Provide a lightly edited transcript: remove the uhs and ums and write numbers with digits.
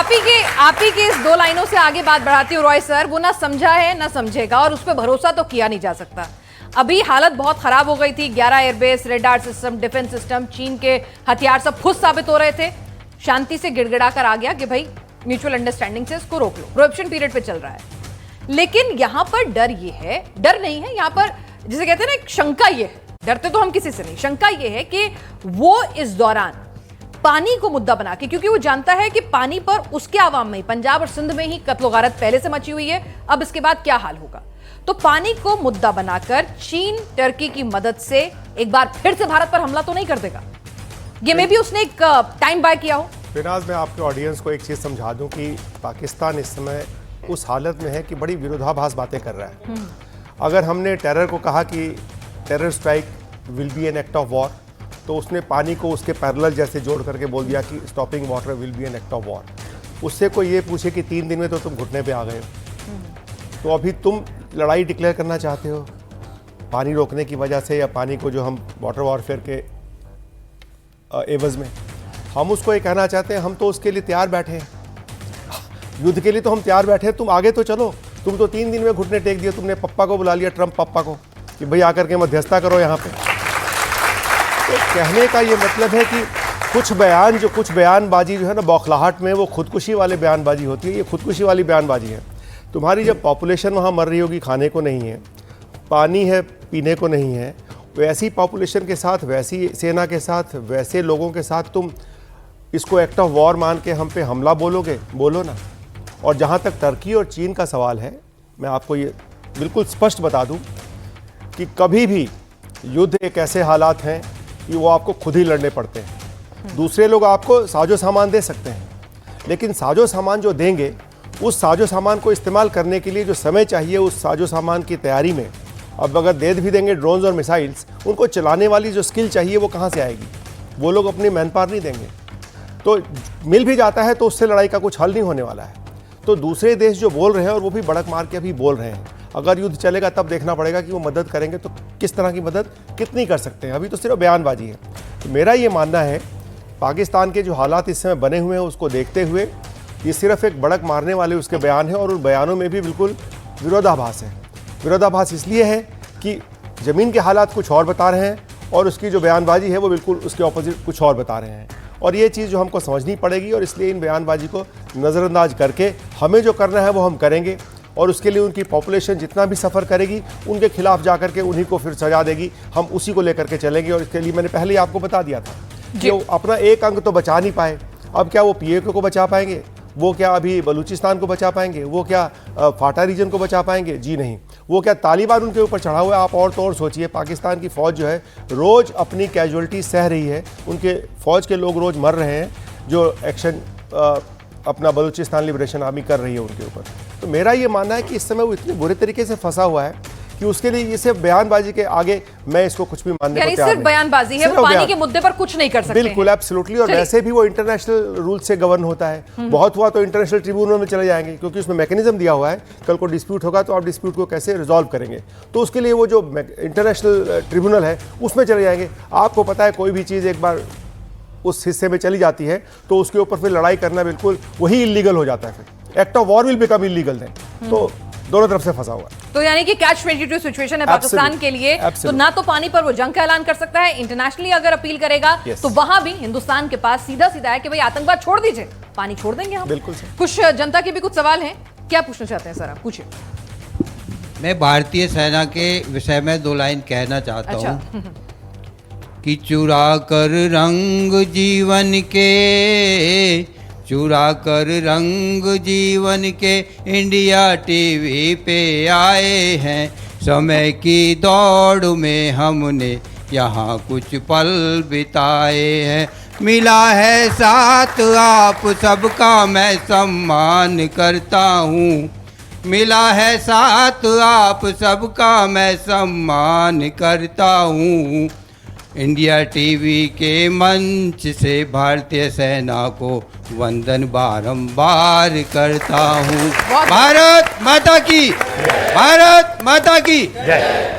आप ही के इस दो लाइनों से आगे बात बढ़ाती हूँ रॉय सर। वो ना समझा है ना समझेगा और उस पर भरोसा तो किया नहीं जा सकता। अभी हालत बहुत खराब हो गई थी। 11 airbase, radar system, defence system, चीन के हथियार सब खुद साबित हो रहे थे। शांति से गिड़गिड़ा कर आ गया कि भाई म्यूचुअल अंडरस्टैंडिंग से इसको रोक लो, प्रोहिबिशन पीरियड पे चल रहा है। लेकिन यहां पर डर ये है, डर नहीं है यहां पर, जिसे कहते हैं ना, एक शंका ये है, डरते तो हम किसी से नहीं, शंका ये है कि वो इस दौरान पानी को मुद्दा बना के, क्योंकि वो जानता है कि पानी पर उसके आवाम में, पंजाब और सिंध में ही कत्ल गारत पहले से मची हुई है, अब इसके बाद क्या हाल होगा। तो पानी को मुद्दा बनाकर चीन टर्की की मदद से एक बार फिर से भारत पर हमला तो नहीं कर देगा। ये में भी उसने एक टाइम बाय किया हो। बिनाज, मैं आपके ऑडियंस को एक चीज समझा दूं कि पाकिस्तान इस समय उस हालत में है कि बड़ी विरोधाभास बातें कर रहा है। अगर हमने टेरर को कहा कि terror strike will be an act of war, तो उसने पानी को उसके पैरेलल जैसे जोड़ करके बोल दिया कि stopping water will be an act of war. उससे कोई ये पूछे कि 3 दिन में तो तुम घुटने पे आ गए हो, तो अभी तुम लड़ाई डिक्लेयर करना चाहते हो पानी रोकने की वजह से, या पानी को जो हम वाटर वॉरफेयर के एवज में हम उसको ये कहना चाहते हैं हम तो उसके लिए तैयार बैठे हैं, युद्ध के लिए तो हम तैयार बैठे हैं, तुम आगे तो चलो। तुम तो 3 दिन में घुटने टेक दिए, तुमने पप्पा को बुला लिया, ट्रम्प पप्पा को, कि भाई आकर के मध्यस्थता करो यहाँ पे। तो कहने का ये मतलब है कि कुछ बयानबाजी जो है ना, बौखलाहट में वो खुदकुशी वाले बयानबाजी होती है, ये खुदकुशी वाली बयानबाजी है। तुम्हारी जब पॉपुलेशन वहाँ मर रही होगी, खाने को नहीं है, पानी है पीने को नहीं है, वैसी पॉपुलेशन के साथ, वैसी सेना के साथ, वैसे लोगों के साथ तुम इसको एक्ट ऑफ वॉर मान के हम पे हमला बोलोगे? बोलो ना। और जहाँ तक टर्की और चीन का सवाल है, मैं आपको ये बिल्कुल स्पष्ट बता दूँ कि कभी भी युद्ध एक ऐसे हालात हैं कि वो आपको खुद ही लड़ने पड़ते हैं। दूसरे लोग आपको साजो सामान दे सकते हैं, लेकिन साजो सामान जो देंगे, उस साजो सामान को इस्तेमाल करने के लिए जो समय चाहिए उस साजो सामान की तैयारी में, अब अगर दे भी देंगे ड्रोन्स और मिसाइल्स, उनको चलाने वाली जो स्किल चाहिए वो कहाँ से आएगी? वो लोग अपनी मैन पावर नहीं देंगे। तो मिल भी जाता है तो उससे लड़ाई का कुछ हल नहीं होने वाला है। तो दूसरे देश जो बोल रहे हैं, और वो भी बड़क मार के अभी बोल रहे हैं, अगर युद्ध चलेगा तब देखना पड़ेगा कि वो मदद करेंगे तो किस तरह की मदद, कितनी कर सकते हैं। अभी तो सिर्फ बयानबाजी है। तो मेरा ये मानना है, पाकिस्तान के जो हालात इस समय बने हुए हैं उसको देखते हुए, ये सिर्फ एक बड़क मारने वाले उसके बयान हैं, और उन बयानों में भी बिल्कुल विरोधाभास है। विरोधाभास इसलिए है कि ज़मीन के हालात कुछ और बता रहे हैं और उसकी जो बयानबाजी है वो बिल्कुल उसके ऑपोजिट कुछ और बता रहे हैं। और ये चीज़ जो हमको समझनी पड़ेगी, और इसलिए इन बयानबाजी को नज़रअंदाज करके हमें जो करना है वो हम करेंगे, और उसके लिए उनकी पॉपुलेशन जितना भी सफ़र करेगी उनके खिलाफ जा करके उन्हीं को फिर सजा देगी, हम उसी को लेकर के चलेंगे। और इसके लिए मैंने पहले ही आपको बता दिया था कि वो अपना एक अंग तो बचा नहीं पाए, अब क्या वो PAK को बचा पाएंगे? वो क्या अभी बलूचिस्तान को बचा पाएंगे? वो क्या फाटा रीजन को बचा पाएंगे? जी नहीं। वो क्या तालिबान उनके ऊपर चढ़ा हुआ है? आप और तो और सोचिए, पाकिस्तान की फ़ौज जो है रोज़ अपनी कैजुअलिटी सह रही है, उनके फ़ौज के लोग रोज़ मर रहे हैं, जो एक्शन अपना बलूचिस्तान लिबरेशन आर्मी कर रही है उनके ऊपर। तो मेरा ये मानना है कि इस समय वो इतने बुरे तरीके से फंसा हुआ है कि उसके लिए ये सिर्फ बयानबाजी के आगे मैं इसको कुछ भी मानने को तैयार नहीं। सिर्फ बयानबाजी है, वो पानी के मुद्दे पर कुछ नहीं कर सकते। बिल्कुल, एब्सोल्युटली। और वैसे भी वो इंटरनेशनल रूल से गवर्न होता है। बहुत हुआ तो इंटरनेशनल ट्रिब्यूनल में चले जाएंगे, क्योंकि उसमें मैकेनिज्म दिया हुआ है, कल को डिस्प्यूट होगा तो आप डिस्प्यूट को कैसे रिजॉल्व करेंगे, तो उसके लिए वो जो इंटरनेशनल ट्रिब्यूनल है उसमें चले जाएंगे। आपको पता है, कोई भी चीज़ एक बार उस हिस्से में चली जाती है तो उसके ऊपर फिर लड़ाई करना बिल्कुल वही इलीगल हो जाता है, फिर act of war will become illegal then. तो दोनों तरफ से फंसा हुआ। तो यानी कि कैच 22 सिचुएशन है पाकिस्तान के लिए। तो ना तो पानी पर वो जंग का ऐलान कर सकता है, इंटरनेशनली अगर अपील करेगा तो वहां भी हिंदुस्तान के पास सीधा सीधा है कि भाई आतंकवाद छोड़ दीजिए, पानी छोड़ देंगे हम। बिल्कुल। कुछ जनता के भी कुछ सवाल हैं, क्या पूछना चाहते हैं सर? आप पूछिए। मैं भारतीय सेना के विषय में 2 लाइन कहना चाहता हूँ कि चुरा कर रंग जीवन के, चुरा कर रंग जीवन के इंडिया टीवी पे आए हैं। समय की दौड़ में हमने यहाँ कुछ पल बिताए हैं। मिला है साथ आप सबका मैं सम्मान करता हूँ, मिला है साथ आप सबका मैं सम्मान करता हूँ। इंडिया टीवी के मंच से भारतीय सेना को वंदन बारंबार करता हूँ। भारत माता की, भारत माता की जय।